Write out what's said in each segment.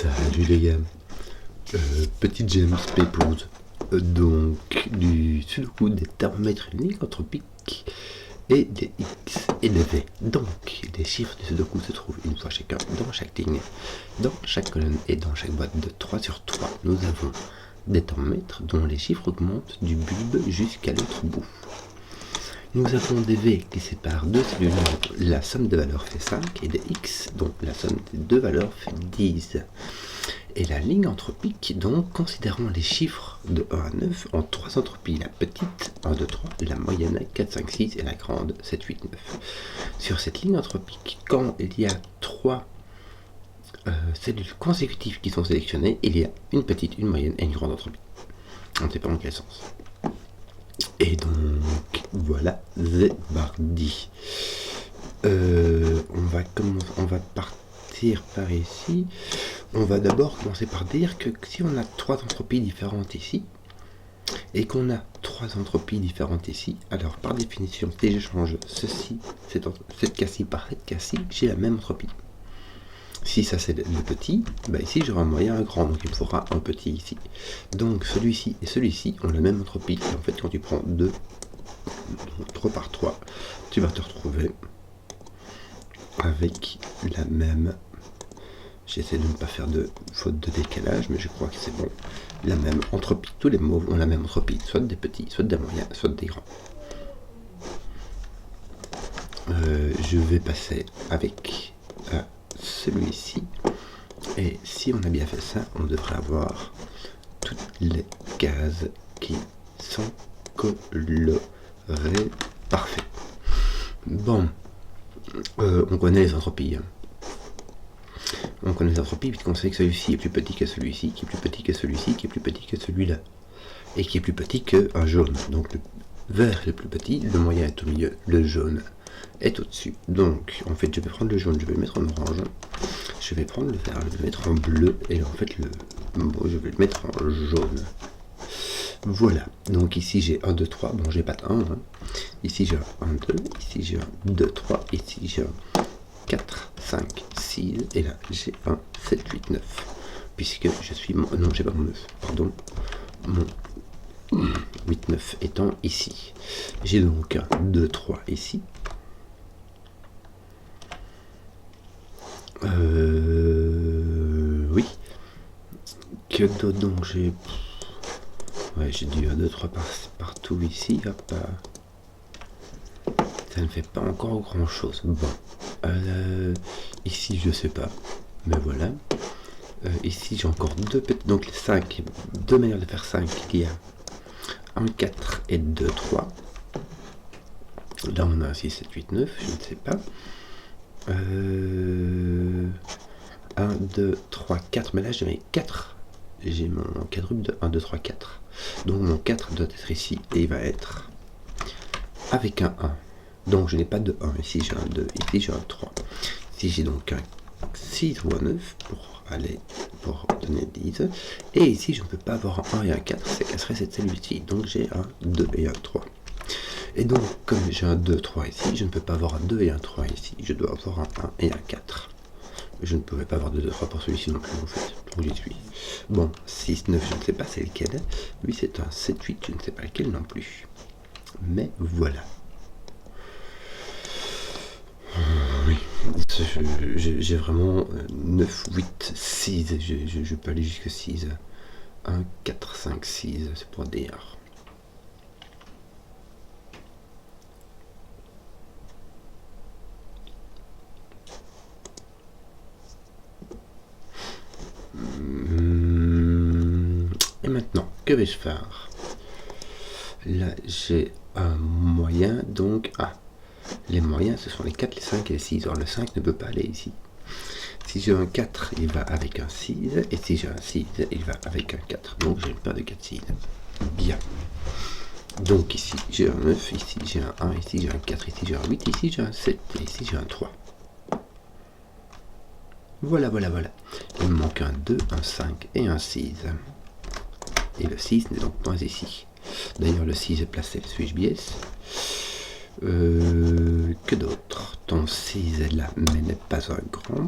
Salut les gars, petit James Pépouze, donc du sudoku des thermomètres uniques anthropiques et des X et des V. Donc les chiffres du sudoku se trouvent une fois chacun dans chaque ligne, dans chaque colonne et dans chaque boîte de 3 sur 3. Nous avons des thermomètres dont les chiffres augmentent du bulbe jusqu'à l'autre bout. Nous avons des V qui séparent deux cellules, la somme des valeurs fait 5, et des X dont la somme des deux valeurs fait 10. Et la ligne anthropique, donc, considérant les chiffres de 1 à 9 en 3 entropies, la petite 1, 2, 3, la moyenne 4, 5, 6 et la grande 7, 8, 9. Sur cette ligne anthropique, quand il y a 3 cellules consécutives qui sont sélectionnées, il y a une petite, une moyenne et une grande entropie. On ne sait pas dans quel sens. Et donc, voilà, c'est parti. On va partir par ici. On va d'abord commencer par dire que si on a 3 entropies différentes ici, et qu'on a 3 entropies différentes ici, alors par définition, si je change ceci, cette cas-ci par cette cas-ci, j'ai la même entropie. Si ça c'est le petit, bah ici j'aurai un moyen, un grand, donc il me faudra un petit ici. Donc celui-ci et celui-ci ont la même entropie. Et en fait quand tu prends 2, 3 par 3, tu vas te retrouver avec la même... J'essaie de ne pas faire de faute de décalage, mais je crois que c'est bon. La même entropie. Tous les mots ont la même entropie, soit des petits, soit des moyens, soit des grands. Je vais passer avec celui-ci. Et si on a bien fait ça, on devrait avoir toutes les cases qui sont colorées. Parfait. Bon, on connaît les entropies. On connaît les entropies puisqu'on sait que celui-ci est plus petit que celui-ci, qui est plus petit que celui-ci, qui est plus petit que celui-là, et qui est plus petit qu'un jaune. Donc le vert est le plus petit, le moyen est au milieu, le jaune est au-dessus. Donc en fait je vais prendre le jaune, je vais le mettre en orange, je vais prendre le vert, je vais le mettre en bleu, et en fait je vais le mettre en jaune. Voilà, donc ici j'ai 1, 2, 3, bon j'ai pas de 1, hein. Ici j'ai un 1, 2, ici j'ai un 2, 3, ici j'ai un 4, 5, 6, et là j'ai un 7, 8, 9, puisque je suis mon... non, j'ai pas mon 9, pardon, mon 8, 9 étant ici. J'ai donc un 2, 3 ici. Oui. Que d'autre donc j'ai... Ouais, j'ai du 1, 2, 3 partout ici, hop. Ça ne fait pas encore grand chose. Bon. Ici je sais pas, mais voilà. Ici j'ai encore deux petits, donc les 5, deux manières de faire 5, il y a 1, 4 et 2, 3. Là on a un 6, 7, 8, 9, je ne sais pas. 1, 2, 3, 4, mais là j'ai mes 4. J'ai mon quadruple de 1, 2, 3, 4. Donc mon 4 doit être ici, et il va être avec un 1. Donc je n'ai pas de 1, ici j'ai un 2, ici j'ai un 3. Ici j'ai donc un 6 ou un 9 pour donner 10. Et ici je ne peux pas avoir un 1 et un 4, ça serait cette cellule-ci. Donc j'ai un 2 et un 3. Et donc comme j'ai un 2, 3 ici, je ne peux pas avoir un 2 et un 3 ici. Je dois avoir un 1 et un 4. Je ne pouvais pas avoir de 2, 3 pour celui-ci non plus en fait. Donc j'y suis. Bon, 6, 9, je ne sais pas c'est lequel. Lui c'est un 7, 8, je ne sais pas lequel non plus. Mais voilà. Oui, j'ai vraiment 9, 8, 6, je peux aller jusqu'à 6. 1, 4, 5, 6, c'est pour dire. Et maintenant, que vais-je faire? Là, j'ai un moyen, donc... Ah, les moyens, ce sont les 4, les 5 et les 6. Alors le 5 ne peut pas aller ici. Si j'ai un 4, il va avec un 6. Et si j'ai un 6, il va avec un 4. Donc j'ai une paire de 4, 6. Bien. Donc ici, j'ai un 9. Ici, j'ai un 1. Ici, j'ai un 4. Ici, j'ai un 8. Ici, j'ai un 7. Et ici, j'ai un 3. Voilà, voilà, voilà. Il me manque un 2, un 5 et un 6. Et le 6 n'est donc pas ici. D'ailleurs, le 6 est placé, suis-je biais? Que d'autre? Ton 6 est là, mais n'est pas un grand.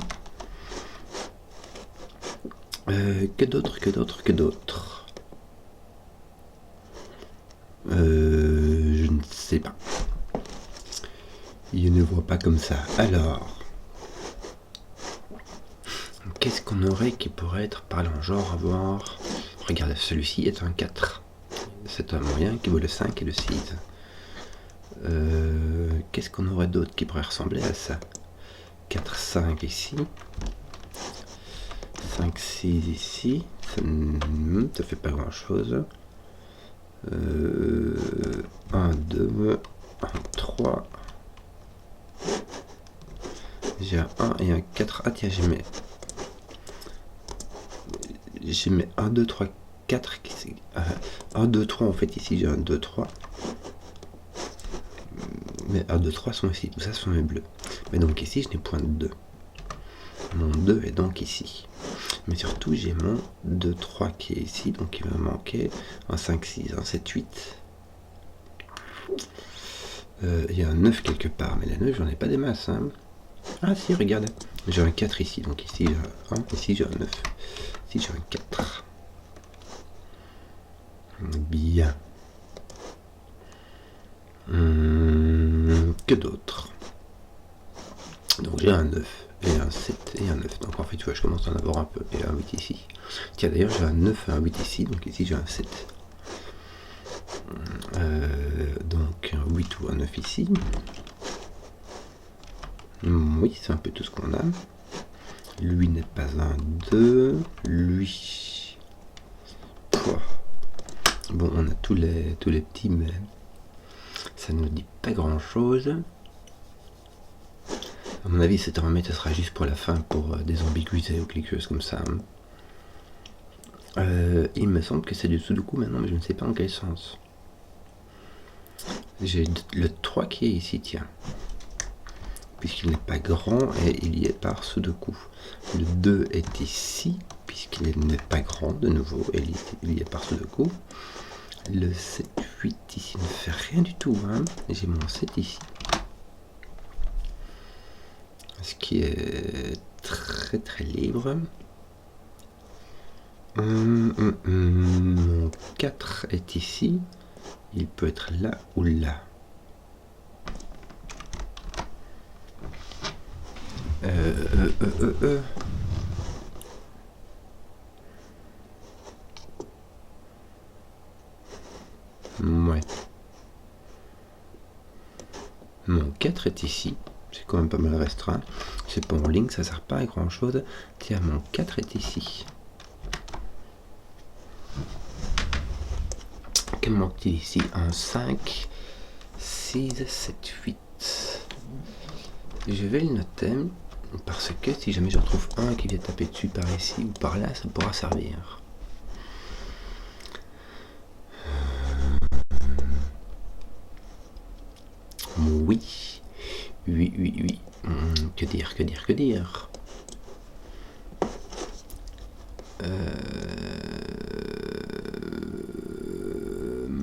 Que d'autre, que d'autre, que d'autre? Je ne sais pas. Je ne vois pas comme ça. Alors, qu'est-ce qu'on aurait qui pourrait être parlant? Genre avoir... Regarde, celui-ci est un 4. C'est un moyen qui vaut le 5 et le 6. Qu'est-ce qu'on aurait d'autre qui pourrait ressembler à ça? 4, 5 ici. 5, 6 ici. Ça fait pas grand-chose. 1, 2, 1, 3. J'ai un 1 et un 4. Ah tiens, j'ai mes 1, 2, 3, 4. 1, 2, 3 en fait ici j'ai un 2, 3. Mais 1, 2, 3 sont ici. Tout ça sont mes bleus. Mais donc ici je n'ai point de 2. Mon 2 est donc ici. Mais surtout j'ai mon 2, 3 qui est ici. Donc il va me manquer un 5, 6, un 7, 8. Il y a un 9 quelque part. Mais la 9 j'en ai pas des masses. Hein. Ah si, regarde. J'ai un 4 ici. Donc ici j'ai un 1. Ici j'ai un 9. Ici j'ai un 4. Bien. Que d'autre? Donc j'ai un 9 et un 7 et un 9. Donc en fait tu vois je commence à en avoir un peu. Et un 8 ici. Tiens d'ailleurs j'ai un 9 et un 8 ici. Donc ici j'ai un 7. Donc un 8 ou un 9 ici. Oui, c'est un peu tout ce qu'on a. Lui n'est pas un 2. Lui. Pouah. Bon, on a tous les petits, mais ça ne nous dit pas grand chose. À mon avis, cet thermomètre ce sera juste pour la fin, pour désambiguïser ou quelque chose comme ça. Il me semble que c'est du Sudoku maintenant, mais je ne sais pas en quel sens. J'ai le 3 qui est ici, tiens. Puisqu'il n'est pas grand et il y est par Sudoku. Le 2 est ici, puisqu'il n'est pas grand de nouveau et il y est par Sudoku. Le 7, 8 ici ne fait rien du tout. Hein. J'ai mon 7 ici. Ce qui est très très libre. Mon 4 est ici. Il peut être là ou là. Ouais. Mon 4 est ici. C'est quand même pas mal restreint. C'est pas en ligne, ça sert pas à grand chose. Tiens, mon 4 est ici. Quel manque-t-il ici? Un 5, 6, 7, 8. Je vais le noter. Parce que si jamais je retrouve un qui vient taper dessus par ici ou par là, ça pourra servir. Oui. Oui, oui, oui. Que dire, que dire, que dire.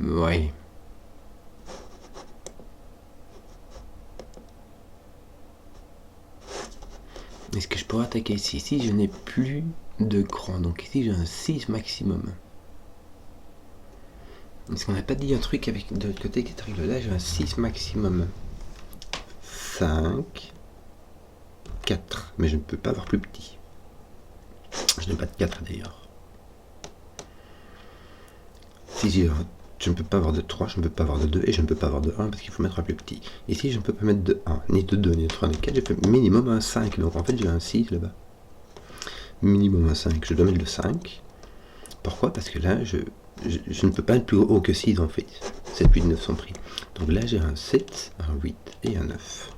Ouais. Est-ce que je pourrais attaquer ici? Ici, je n'ai plus de cran. Donc ici, j'ai un 6 maximum. Est-ce qu'on n'a pas dit un truc avec de l'autre côté qui est arrivé là? J'ai un 6 maximum. 5, 4. Mais je ne peux pas avoir plus petit. Je n'ai pas de 4 d'ailleurs. Si j'ai je ne peux pas avoir de 3, je ne peux pas avoir de 2 et je ne peux pas avoir de 1 parce qu'il faut mettre un plus petit. Ici, je ne peux pas mettre de 1, ni de 2, ni de 3, ni de 4. J'ai fait minimum un 5. Donc en fait, j'ai un 6 là-bas. Minimum un 5. Je dois mettre le 5. Pourquoi? Parce que là, je ne peux pas être plus haut que 6 en fait. 7, 8, 9 sont pris. Donc là, j'ai un 7, un 8 et un 9.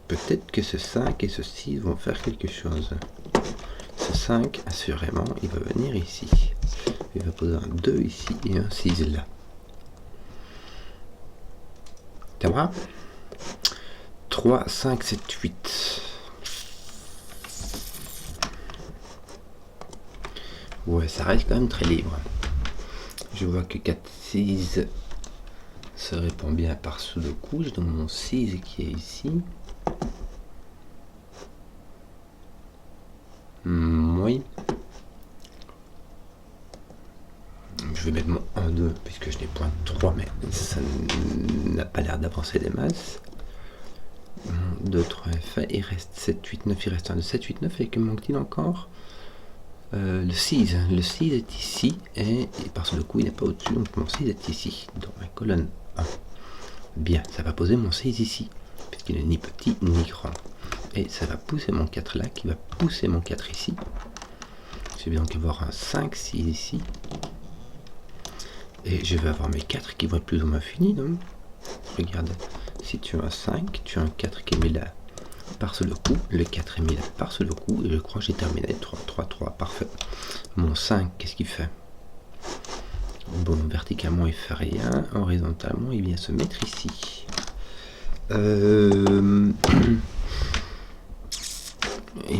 Peut-être que ce 5 et ce 6 vont faire quelque chose. Ce 5, assurément, il va venir ici. Il va poser un 2 ici et un 6 là. Ça va? 3, 5, 7, 8. Ouais, ça reste quand même très libre. Je vois que 4, 6 se répond bien par Sudoku. J'ai donc mon 6 qui est ici. Oui. Je vais mettre mon 1, 2, puisque je n'ai point 3, mais ça n'a pas l'air d'avancer des masses. 2, 3 est fait, il reste 7, 8, 9, il reste un de 7, 8, 9, et que manque-t-il encore? Le 6 est ici, et par le coup il n'est pas au-dessus, donc mon 6 est ici, dans ma colonne 1. Bien, ça va poser mon 6 ici, puisqu'il n'est ni petit ni grand. Et ça va pousser mon 4 là, qui va pousser mon 4 ici. Je vais donc avoir un 5, 6 ici. Et je vais avoir mes 4 qui vont être plus ou moins finis, non? Regarde, si tu as un 5, tu as un 4 qui est mis là par-ce le coup, le 4 est mis là par-ce le coup, et je crois que j'ai terminé. 3, 3, 3, parfait. Mon 5, qu'est-ce qu'il fait? Bon, verticalement il fait rien, horizontalement il vient se mettre ici. Il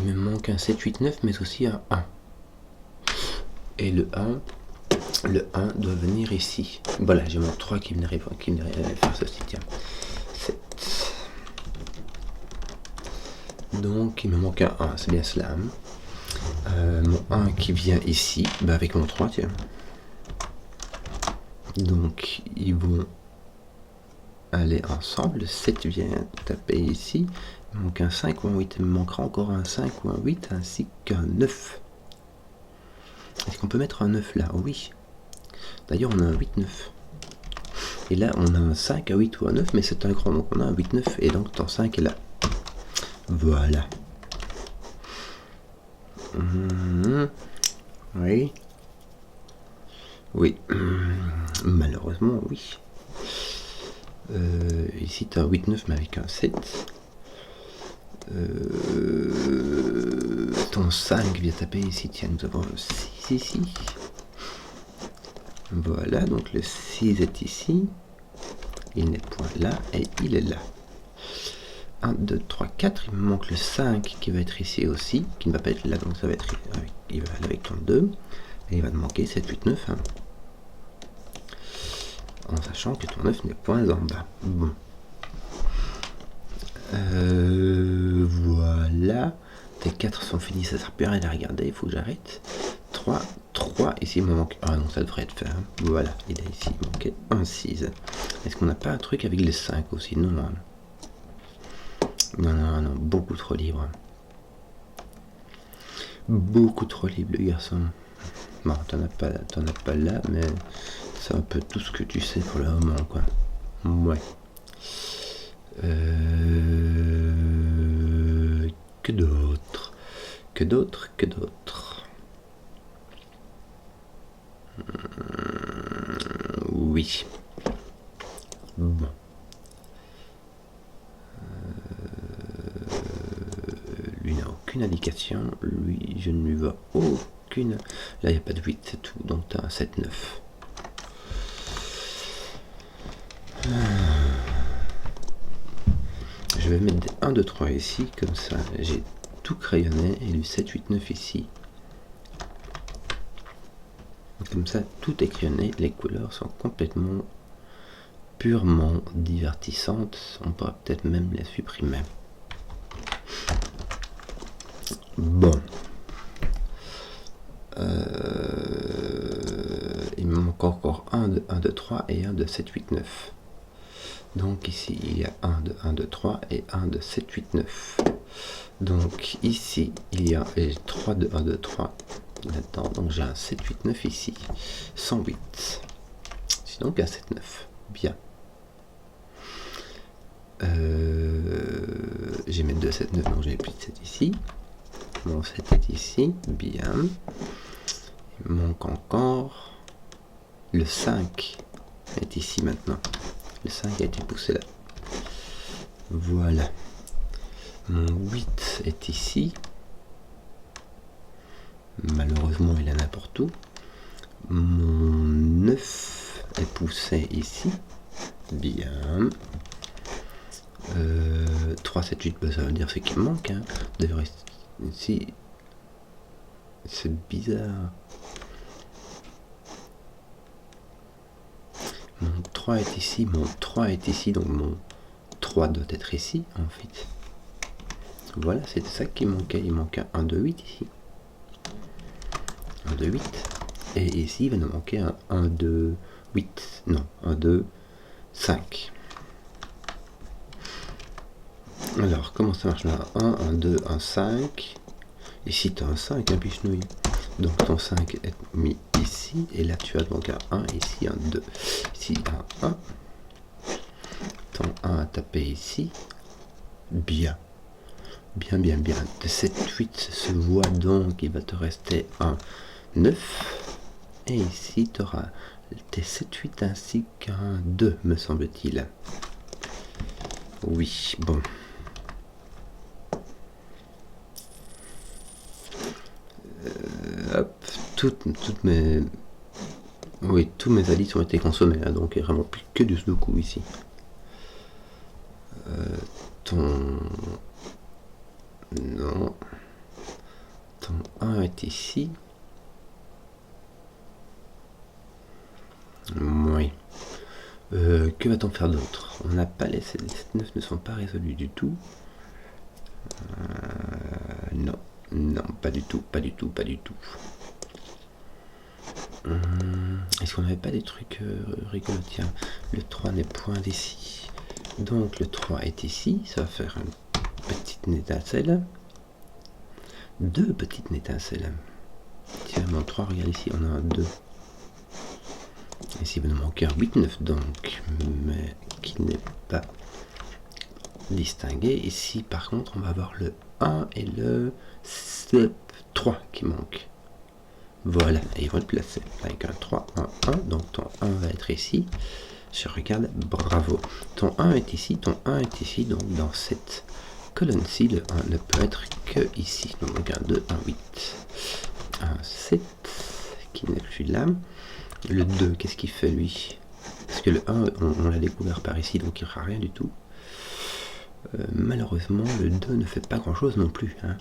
me manque un 7, 8, 9, mais aussi un 1. Et le 1 doit venir ici. Voilà, j'ai mon 3 qui venait faire ceci, tiens. 7. Donc il me manque un 1, c'est bien cela. Mon 1 qui vient ici, bah avec mon 3, tiens. Donc ils vont aller ensemble. Le 7 vient taper ici. Il me manque un 5 ou un 8. Il me manquera encore un 5 ou un 8 ainsi qu'un 9. Est-ce qu'on peut mettre un 9 là? Oh oui. D'ailleurs on a un 8, 9. Et là on a un 5, un 8 ou un 9, mais c'est un grand, donc on a un 8, 9. Et donc ton 5 est là. Voilà. Oui. Oui. Malheureusement, oui. Ici, tu as un 8, 9, mais avec un 7. Ton 5 vient taper ici. Tiens, nous avons le 6 ici. Voilà, donc le 6 est ici. Il n'est point là, et il est là. 1, 2, 3, 4. Il me manque le 5 qui va être ici aussi, qui ne va pas être là, donc ça va être avec, il va aller avec ton 2. Et il va te manquer 7, 8, 9. Hein. En sachant que ton 9 n'est point en bas. Bon. Voilà. Tes 4 sont finis, ça ne sert plus à rien à regarder, il faut que j'arrête. 3, 3, ici il me manque. Ah non, ça devrait être fait. Hein. Voilà, il est ici, il manquait un 6. Est-ce qu'on n'a pas un truc avec les 5 aussi? Non, non. Non, beaucoup trop libre. Beaucoup trop libre, le garçon. Bon, t'en as pas là, mais c'est un peu tout ce que tu sais pour le moment, quoi. Ouais. Que d'autres? Oui. Bon. Lui n'a aucune indication. Lui, je ne lui vois aucune. Là, il n'y a pas de 8, c'est tout. Donc, tu as un 7, 9. Je vais mettre des 1, 2, 3 ici. Comme ça, j'ai tout crayonné. Et du 7, 8, 9 ici. Comme ça, tout est crayonné. Les couleurs sont complètement, purement divertissantes. On pourra peut-être même les supprimer. Bon. Il me manque encore un de 1, 2, 3 et un de 7, 8, 9. Donc ici, il y a 1 de 1, 2, 3 et 1 de 7, 8, 9. Donc ici, il y a 3 de 1, 2, 3 là-dedans. Donc j'ai un 7, 8, 9 ici. 108. C'est donc un 7, 9. Bien. J'ai mes 2, 7, 9, donc j'ai plus de 7 ici. Mon 7 est ici. Bien. Il me manque encore. Le 5 est ici maintenant. Le 5 a été poussé là. Voilà. Mon 8 est ici. Malheureusement, il est n'importe où. Mon 9 est poussé ici. Bien. 3, 7, 8, ça veut dire ce qui me manque. Hein. D'ailleurs, ici, c'est bizarre. Mon 3 est ici, mon 3 est ici, donc mon 3 doit être ici, en fait. Voilà, c'est ça qui manquait. Il manque un 1, 2, 8 ici. 1, 2, 8. Et ici, il va nous manquer un 1, 2, 8. Non, 1, 2, 5. Alors, comment ça marche là? 1, 1, 2, 1, 5. Ici, tu as un 5, un pichenouille. Donc, ton 5 est mis ici. Et là, tu as donc un 1, ici, un 2. Ici, un 1. Ton 1 à taper ici. Bien. Bien, bien, bien. Tes 7, 8 se voit donc. Il va te rester un 9. Et ici, tu auras tes 7, 8 ainsi qu'un 2, me semble-t-il. Oui, bon. Hop, toutes mes... Oui, tous mes alices ont été consommés, là, donc il n'y a vraiment plus que du Sudoku ici. Ton... Non. Ton 1 est ici. Oui. Que va-t-on faire d'autre? On n'a pas les 7, 9 ne sont pas résolus du tout. Non. Non, pas du tout, pas du tout, pas du tout. Est-ce qu'on n'avait pas des trucs rigolos? Tiens, le 3 n'est point d'ici. Donc le 3 est ici, ça va faire une petite étincelle. 2 petites étincelles. Tiens, mon 3, regarde ici, on a un 2. Ici, il va nous manquer un 8, 9 donc, mais qui n'est pas distingué. Ici, par contre, on va avoir le 1 et le 3 qui manquent. Voilà, et ils vont être placés avec un 3, un 1, donc ton 1 va être ici. Je regarde, bravo. Ton 1 est ici, ton 1 est ici, donc dans cette colonne-ci, le 1 ne peut être que ici. Donc un 2, un 8, un 7, qui n'est plus là. Le 2, qu'est-ce qu'il fait lui? Parce que le 1, on l'a découvert par ici, donc il ne fera rien du tout. Malheureusement, le 2 ne fait pas grand-chose non plus. Hein.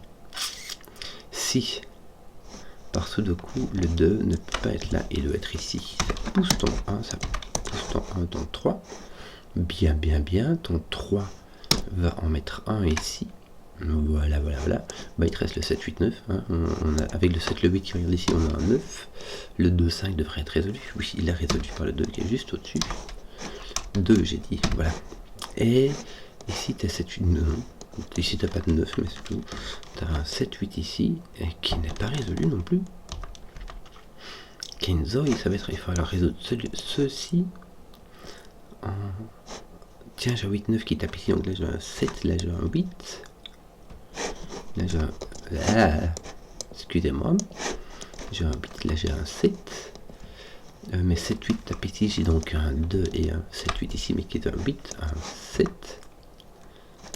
Si, par Sudoku, le 2 ne peut pas être là, il doit être ici. Ça pousse ton 1, ça pousse ton 1, ton 3. Bien, bien, bien. Ton 3 va en mettre un ici. Voilà, voilà, voilà. Bah, il te reste le 7, 8, 9. Hein. Avec le 7, le 8 qui regarde ici, on a un 9. Le 2, 5 devrait être résolu. Oui, il est résolu par le 2 qui est juste au-dessus. 2, j'ai dit. Voilà. Et ici, tu as 7, 8, 9. Ici, tu n'as pas de 9, mais c'est tout. Tu as un 7, 8 ici, et qui n'est pas résolu non plus. Kenzoi, ça va être... Il va falloir résoudre ceci. Tiens, j'ai un 8, 9 qui tape ici, donc là j'ai un 7, là j'ai un 8. Là j'ai un... Ah, excusez-moi. J'ai un 8, là j'ai un 7. Mais 7, 8 tape ici, j'ai donc un 2 et un 7, 8 ici, mais qui est un 8, un 7.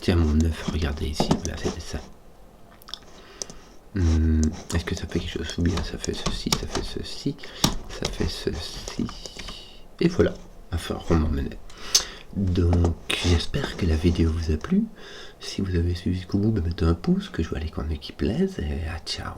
Tiens, mon 9, regardez ici, voilà, c'était ça. Est-ce que ça fait quelque chose? Ou bien ça fait ceci, ça fait ceci, ça fait ceci. Et voilà, enfin, on m'en menait. Donc, j'espère que la vidéo vous a plu. Si vous avez suivi jusqu'au bout, mettez un pouce, que je vois les contenus qui plaisent, et ciao.